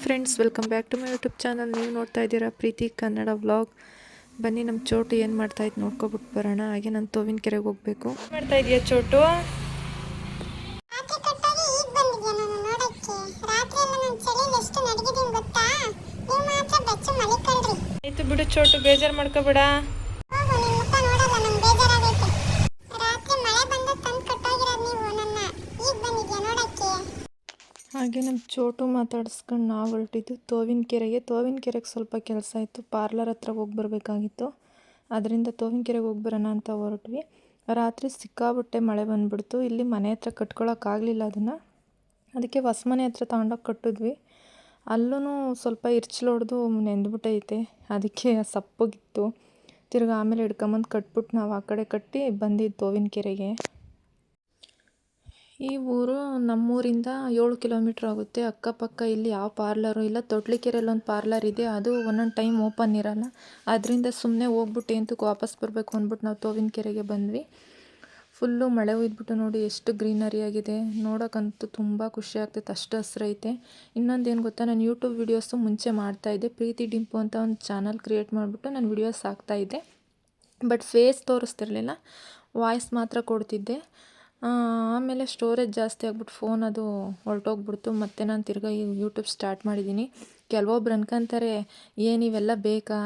Friends, welcome back to my YouTube channel. ನೀವು ನೋಡ್ತಾ ಇದ್ದೀರಾ ಪ್ರೀತಿ ಕನ್ನಡ ವ್ಲಾಗ್. ಬನ್ನಿ ನಮ್ಮ ಚೋಟು ಏನು ಮಾಡ್ತಾಯಿದ್ದು ನೋಡ್ಕೊಬಿಟ್ಟು ಬರೋಣ. ಹಾಗೆ ನಾನು ತೋವಿನ ಕೆರೆಗೆ ಹೋಗಬೇಕು. ಮಾಡ್ತಾ ಇದೆಯಾ ಚೋಟು? ಆಯ್ತು ಬಿಡು ಚೋಟು, ಬೇಜಾರು ಮಾಡ್ಕೋಬೇಡ. ಹಾಗೆ ನಮ್ಮ ಚೋಟು ಮಾತಾಡಿಸ್ಕೊಂಡು ನಾವು ಹೊರಟಿದ್ದು ತೋವಿನ ಕೆರೆಗೆ ಸ್ವಲ್ಪ ಕೆಲಸ ಇತ್ತು. ಪಾರ್ಲರ್ ಹತ್ರ ಹೋಗಿ ಬರಬೇಕಾಗಿತ್ತು. ಅದರಿಂದ ತೋವಿನ ಕೆರೆಗೆ ಹೋಗಿ ಬರೋಣ ಅಂತ ಹೊರಟ್ವಿ. ರಾತ್ರಿ ಸಿಕ್ಕಾಬಿಟ್ಟೆ ಮಳೆ ಬಂದುಬಿಡ್ತು. ಇಲ್ಲಿ ಮನೆ ಹತ್ರ ಕಟ್ಕೊಳಕ್ಕಾಗಲಿಲ್ಲ ಅದಕ್ಕೆ ಹೊಸ ಮನೆ ಹತ್ರ ತಗೊಂಡೋಗಿ ಕಟ್ಟಿದ್ವಿ. ಅಲ್ಲೂ ಸ್ವಲ್ಪ ಹೊಡೆದು ನೆಂದ್ಬಿಟ್ಟೈತೆ. ಅದಕ್ಕೆ ಸಪ್ಪಗಿತ್ತು. ತಿರ್ಗಿ ಆಮೇಲೆ ಹಿಡ್ಕೊಂಬಂದು ಕಟ್ಬಿಟ್ಟು ನಾವು ಆ ಕಡೆ ಕಟ್ಟಿ ಬಂದಿದ್ದು ತೋವಿನ ಕೆರೆಗೆ. ಈ ಊರು ನಮ್ಮೂರಿಂದ 7 ಕಿಲೋಮೀಟ್ರ್ ಆಗುತ್ತೆ. ಅಕ್ಕಪಕ್ಕ ಇಲ್ಲಿ ಯಾವ ಪಾರ್ಲರು ಇಲ್ಲ. ತೊಟ್ಲಿಕೆರೆಯಲ್ಲಿ ಒಂದು ಪಾರ್ಲರ್ ಇದೆ, ಅದು ಒಂದೊಂದು ಟೈಮ್ ಓಪನ್ ಇರೋಲ್ಲ. ಅದರಿಂದ ಸುಮ್ಮನೆ ಹೋಗ್ಬಿಟ್ಟು ಎಂತಕ್ಕೆ ವಾಪಸ್ ಬರಬೇಕು ಅಂದ್ಬಿಟ್ಟು ನಾವು ತೋವಿನ ಕೆರೆಗೆ ಬಂದ್ವಿ. ಫುಲ್ಲು ಮಳೆ ಹುಯ್ದುಬಿಟ್ಟು ನೋಡಿ ಎಷ್ಟು ಗ್ರೀನರಿ ಆಗಿದೆ. ನೋಡೋಕ್ಕಂತೂ ತುಂಬ ಖುಷಿ ಆಗ್ತೈತೆ, ಅಷ್ಟು ಹಸ್ರೈತೆ. ಇನ್ನೊಂದೇನು ಗೊತ್ತಾ, ನಾನು ಯೂಟ್ಯೂಬ್ ವೀಡಿಯೋಸು ಮುಂಚೆ ಮಾಡ್ತಾಯಿದ್ದೆ. ಪ್ರೀತಿ ಡಿಂಪು ಅಂತ ಒಂದು ಚಾನಲ್ ಕ್ರಿಯೇಟ್ ಮಾಡಿಬಿಟ್ಟು ನಾನು ವೀಡಿಯೋಸ್ ಹಾಕ್ತಾಯಿದ್ದೆ. ಬಟ್ ಫೇಸ್ ತೋರಿಸ್ತಿರ್ಲಿಲ್ಲ, ವಾಯ್ಸ್ ಮಾತ್ರ ಕೊಡ್ತಿದ್ದೆ. ಆಮೇಲೆ ಸ್ಟೋರೇಜ್ ಜಾಸ್ತಿ ಆಗ್ಬಿಟ್ಟು ಫೋನ್ ಅದು ಹೊರಟೋಗ್ಬಿಡ್ತು. ಮತ್ತು ನಾನು ತಿರ್ಗಾ ಯೂಟ್ಯೂಬ್ ಸ್ಟಾರ್ಟ್ ಮಾಡಿದ್ದೀನಿ. ಕೆಲವೊಬ್ರು ಅನ್ಕೊಂತಾರೆ, ಇವೆಲ್ಲ ಬೇಕಾ,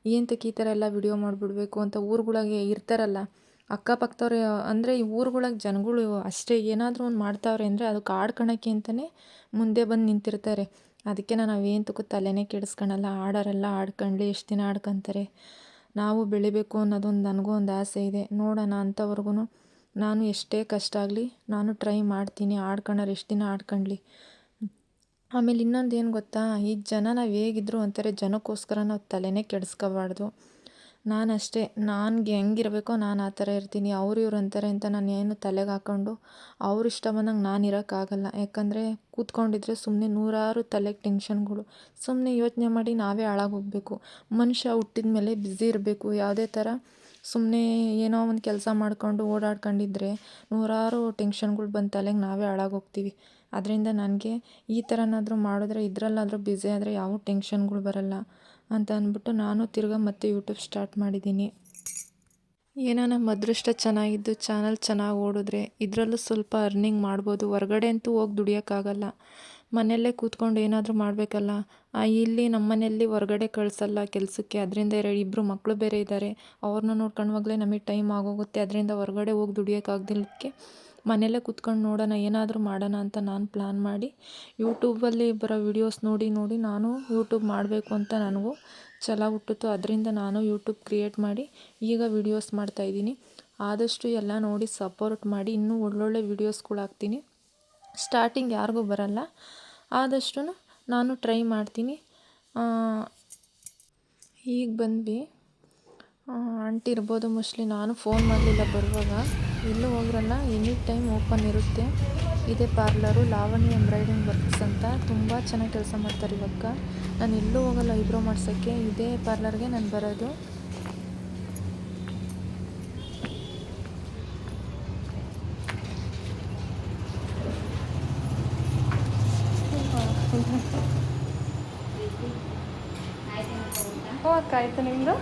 ಏನಕ್ಕೆ ಈ ಥರ ಎಲ್ಲ ವಿಡಿಯೋ ಮಾಡಿಬಿಡ್ಬೇಕು ಅಂತ. ಊರುಗಳಿಗೆ ಇರ್ತಾರಲ್ಲ ಅಕ್ಕಪಕ್ಕದವ್ರು, ಅಂದರೆ ಈ ಊರುಗಳಿಗೆ ಜನಗಳು ಅಷ್ಟೇ ಏನಾದರೂ ಒಂದು ಮಾಡ್ತಾವ್ರೆ ಅಂದರೆ ಅದಕ್ಕೆ ಆಡ್ಕೊಳಕ್ಕೆ ಅಂತಲೇ ಮುಂದೆ ಬಂದು ನಿಂತಿರ್ತಾರೆ. ಅದಕ್ಕೆ ನಾನು ಅವೇಂತಕ್ಕೂ ತಲೆನೇ ಕೆಡಿಸ್ಕೊಳಲ್ಲ. ಆಡೋರೆಲ್ಲ ಆಡ್ಕೊಳ್ಳಿ, ಎಷ್ಟು ದಿನ ಆಡ್ಕೊತಾರೆ. ನಾವು ಬೆಳಿಬೇಕು ಅನ್ನೋದೊಂದು ನನಗೂ ಒಂದು ಆಸೆ ಇದೆ. ನೋಡೋಣ. ಅಂಥವ್ರಿಗೂ ನಾನು ಎಷ್ಟೇ ಕಷ್ಟ ಆಗಲಿ ನಾನು ಟ್ರೈ ಮಾಡ್ತೀನಿ. ಆಡ್ಕೊಳ್ಳೋರು ಎಷ್ಟು ದಿನ ಆಡ್ಕೊಳ್ಳಿ. ಆಮೇಲೆ ಇನ್ನೊಂದು ಏನು ಗೊತ್ತಾ, ಈ ಜನ ನಾವು ಹೇಗಿದ್ರು ಅಂತಾರೆ, ಜನಕ್ಕೋಸ್ಕರ ನಾವು ತಲೆನೇ ಕೆಡಿಸ್ಕೋಬಾರ್ದು. ನಾನಷ್ಟೇ, ನನಗೆ ಹೆಂಗಿರಬೇಕೋ ನಾನು ಆ ಥರ ಇರ್ತೀನಿ. ಇವ್ರು ಅಂತಾರೆ ಅಂತ ನಾನು ಏನು ತಲೆಗೆ ಹಾಕ್ಕೊಂಡು ಅವ್ರು ಇಷ್ಟ ಬಂದಂಗೆ ನಾನು ಇರೋಕ್ಕಾಗಲ್ಲ. ಯಾಕಂದರೆ ಕೂತ್ಕೊಂಡಿದ್ರೆ ಸುಮ್ಮನೆ ನೂರಾರು ತಲೆಗೆ ಟೆನ್ಷನ್ಗಳು. ಸುಮ್ಮನೆ ಯೋಚನೆ ಮಾಡಿ ನಾವೇ ಹಾಳಾಗೋಗ್ಬೇಕು. ಮನುಷ್ಯ ಹುಟ್ಟಿದ ಮೇಲೆ ಬ್ಯುಸಿ ಇರಬೇಕು. ಯಾವುದೇ ಥರ ಸುಮ್ಮನೆ ಏನೋ ಒಂದು ಕೆಲಸ ಮಾಡ್ಕೊಂಡು ಓಡಾಡ್ಕೊಂಡಿದ್ರೆ ನೂರಾರು ಟೆನ್ಷನ್ಗಳು ಬಂದು ತಲೆಗೆ ನಾವೇ ಹಾಳಾಗೋಗ್ತೀವಿ. ಅದರಿಂದ ನನಗೆ ಈ ಥರನಾದರೂ ಮಾಡಿದ್ರೆ, ಇದರಲ್ಲಾದರೂ ಬ್ಯುಸಿ ಆದರೆ ಯಾವ ಟೆನ್ಷನ್ಗಳು ಬರಲ್ಲ ಅಂತ ಅಂದ್ಬಿಟ್ಟು ನಾನು ತಿರ್ಗಾ ಮತ್ತೆ ಯೂಟ್ಯೂಬ್ ಸ್ಟಾರ್ಟ್ ಮಾಡಿದ್ದೀನಿ. ಏನೋ ನಮ್ಮ ಅದೃಷ್ಟ ಚೆನ್ನಾಗಿದ್ದು ಚಾನಲ್ ಚೆನ್ನಾಗಿ ಓಡಿದ್ರೆ ಇದರಲ್ಲೂ ಸ್ವಲ್ಪ ಅರ್ನಿಂಗ್ ಮಾಡ್ಬೋದು. ಹೊರಗಡೆ ಅಂತೂ ಹೋಗಿ ದುಡಿಯೋಕ್ಕಾಗಲ್ಲ. ಮನೆಯಲ್ಲೇ ಕೂತ್ಕೊಂಡು ಏನಾದರೂ ಮಾಡಬೇಕಲ್ಲ. ಇಲ್ಲಿ ನಮ್ಮ ಮನೆಯಲ್ಲಿ ಹೊರಗಡೆ ಕಳಿಸಲ್ಲ ಕೆಲಸಕ್ಕೆ. ಅದರಿಂದ ಇಬ್ಬರು ಮಕ್ಕಳು ಬೇರೆ ಇದ್ದಾರೆ. ಅವ್ರನ್ನ ನೋಡ್ಕೊಳ್ಳುವಾಗಲೇ ನಮಗೆ ಟೈಮ್ ಆಗೋಗುತ್ತೆ. ಅದರಿಂದ ಹೊರಗಡೆ ಹೋಗಿ ದುಡಿಯೋಕ್ಕಾಗ್ದಿಲ್ಲಕ್ಕೆ ಮನೆಯಲ್ಲೇ ಕೂತ್ಕೊಂಡು ನೋಡೋಣ, ಏನಾದರೂ ಮಾಡೋಣ ಅಂತ ನಾನು ಪ್ಲ್ಯಾನ್ ಮಾಡಿ ಯೂಟ್ಯೂಬಲ್ಲಿ ಬರೋ ವೀಡಿಯೋಸ್ ನೋಡಿ ನಾನು ಯೂಟ್ಯೂಬ್ ಮಾಡಬೇಕು ಅಂತ ನನಗೂ ಛಲ ಹುಟ್ಟಿತು. ಅದರಿಂದ ನಾನು ಯೂಟ್ಯೂಬ್ ಕ್ರಿಯೇಟ್ ಮಾಡಿ ಈಗ ವೀಡಿಯೋಸ್ ಮಾಡ್ತಾಯಿದ್ದೀನಿ. ಆದಷ್ಟು ಎಲ್ಲ ನೋಡಿ ಸಪೋರ್ಟ್ ಮಾಡಿ. ಇನ್ನೂ ಒಳ್ಳೊಳ್ಳೆ ವೀಡಿಯೋಸ್ಗಳು ಹಾಕ್ತೀನಿ. ಸ್ಟಾರ್ಟಿಂಗ್ ಯಾರಿಗೂ ಬರಲ್ಲ, ಆದಷ್ಟು ನಾನು ಟ್ರೈ ಮಾಡ್ತೀನಿ. ಈಗ ಬಂದ್ವಿ. ಆಂಟಿ ಇರ್ಬೋದು ಮೋಸ್ಟ್ಲಿ, ನಾನು ಫೋನ್ ಮಾಡಲಿಲ್ಲ ಬರುವಾಗ. ಎಲ್ಲೂ ಹೋಗ್ರಲ್ಲ, ಎನಿ ಟೈಮ್ ಓಪನ್ ಇರುತ್ತೆ. ಇದೇ ಪಾರ್ಲರು ಲಾವಣ್ಯ ಎಂಬ್ರಾಯ್ಡಿಂಗ್ ವರ್ಕ್ಸ್ ಅಂತ. ತುಂಬ ಚೆನ್ನಾಗಿ ಕೆಲಸ ಮಾಡ್ತಾರೆ ಇವಾಗ. ನಾನು ಎಲ್ಲೂ ಹೋಗಲ್ಲ ಐಬ್ರೋ ಮಾಡ್ಸೋಕ್ಕೆ, ಇದೇ ಪಾರ್ಲರ್ಗೆ ನಾನು ಬರೋದು. ಅಕ್ಕ ಆಯ್ತು ನಿಮ್ಮದು?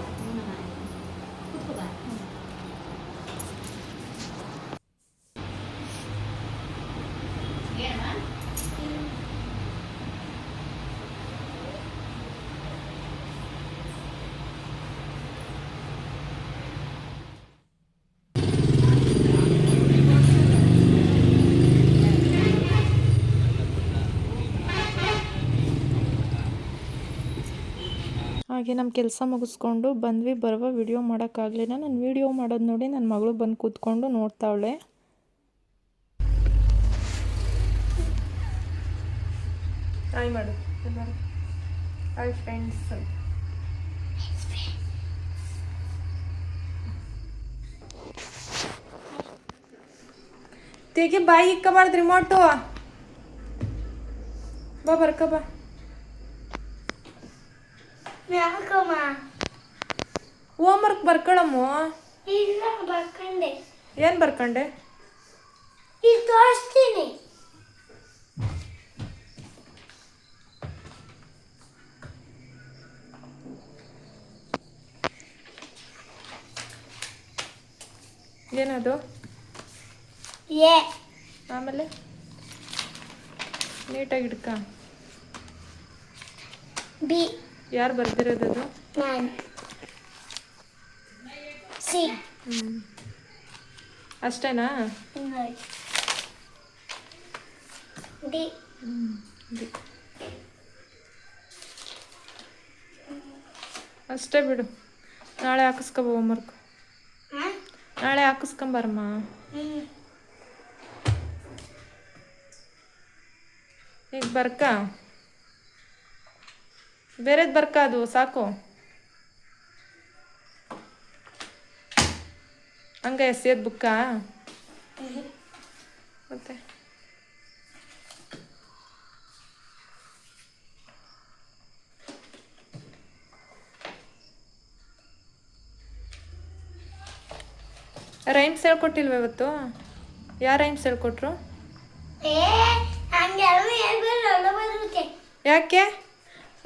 ಹಾಗೆ ನಮ್ಮ ಕೆಲಸ ಮುಗಿಸ್ಕೊಂಡು ಬಂದ್ವಿ. ಬರುವ ವಿಡಿಯೋ ಮಾಡೋಕ್ಕಾಗಲಿಲ್ಲ. ನಾನು ವಿಡಿಯೋ ಮಾಡೋದು ನೋಡಿ ನನ್ನ ಮಗಳು ಬಂದು ಕೂತ್ಕೊಂಡು ನೋಡ್ತಾವಳೆ. ಹಾಯ್ ಮಾಡು ಎಲ್ಲರೂ. Hi friends. ತೆಗೆ ಬಾಯಿ ಇಕ್ಕಬಾರ್ದು ರಿಮೋಟು. ಬಾ ಬರ್ಕ ಬಾ. ಹೋಮ್ವರ್ಕ್ ಬರ್ಕೊಳಮ್ಮ. ಏನು ಬರ್ಕೊಂಡೆ? ಏನದು? ಎ. ಆಮೇಲೆ ನೀಟಾಗಿ ಇಡ್ಕ. ಬಿ. ಯಾರು ಬರ್ದಿರೋದದು? ನಾನು. ಸಿ. ಅಷ್ಟೇನಾ? ಡಿ. ಡಿ. ಅಷ್ಟೇ ಬಿಡು. ನಾಳೆ ಹಾಕಿಸ್ಕೊಬ ಹೋಮ್ವರ್ಕ್. ನಾಳೆ ಹಾಕಿಸ್ಕೊಂಬರಮ್ಮ. ಈಗ ಬರ್ಕ ಬೇರೆದು ಬರ್ಕ, ಅದು ಸಾಕು. ಹಂಗೆ ಎಸೆಯೋದು ಬುಕ್ಕಾ? ಮತ್ತೆ ರೈಮ್ಸ್ ಹೇಳ್ಕೊಟ್ಟಿಲ್ವ ಇವತ್ತು? ಯಾರು ರೈಮ್ಸ್ ಹೇಳ್ಕೊಟ್ರು? ಯಾಕೆ?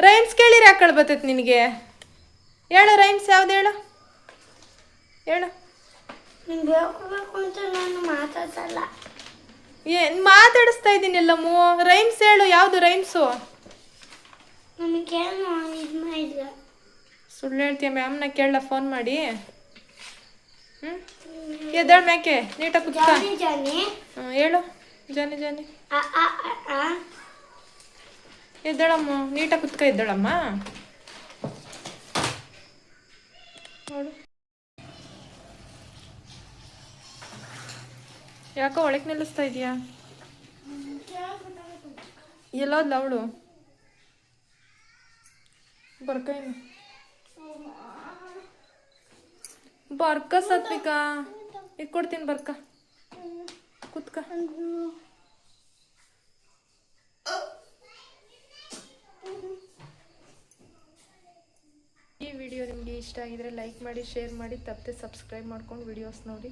ರೈಮ್ಸ್ ಕೇಳಿರಿ ಯಾಕೆ ಬರ್ತೈತೆ ನಿನಗೆ? ಹೇಳು ರೈಮ್ಸ್ ಯಾವ್ದು ಹೇಳು? ಹೇಳು. ನಾನು ಮಾತಾಡ್ಸಲ್ಲ. ಏನು ಮಾತಾಡಿಸ್ತಾ ಇದ್ದೀನಿಲ್ಲಮ್ಮು? ರೈಮ್ಸ್ ಹೇಳು. ಯಾವುದು ರೈಮ್ಸು? ನನಗೇನು ಇದು ಮಾಡಿಲ್ಲ. ಸುಳ್ಳು ಹೇಳ್ತೀಯ? ಮ್ಯಾಮ್ನ ಕೇಳಲ್ಲ ಫೋನ್ ಮಾಡಿ? ಎದ್ದೇಳು ಮ್ಯಾಕೆ, ನೀಟಾಗಿ ಕುತ್ಕ. ಹೇಳು. ಜಾನಿ ಜಾನಿ ಎದ್ದೇಳಮ್ಮ, ನೀಟಾಗಿ ಕುತ್ಕ. ಎದ್ದೇಳಮ್ಮ. ನೋಡು, ಯಾಕೋ ಒಳಗೆ ನಿಲ್ಲಿಸ್ತಾ ಇದೀಯಾ? ಎಲ್ಲೋದ್ಲ ಅವಳು? ಬರ್ಕ ಏನು ಬರ್ಕ ಸತ್ವಿಕಾ, ಇಟ್ಕೊಡ್ತೀನಿ ಬರ್ಕ. ಕುತ್ಕ. ಈ ವಿಡಿಯೋ ನಿಮಗೆ ಇಷ್ಟ ಆಗಿದ್ರೆ ಲೈಕ್ ಮಾಡಿ, ಶೇರ್ ಮಾಡಿ, ತಪ್ಪದೆ ಸಬ್ಸ್ಕ್ರೈಬ್ ಮಾಡ್ಕೊಂಡು ವಿಡಿಯೋಸ್ ನೋಡಿ.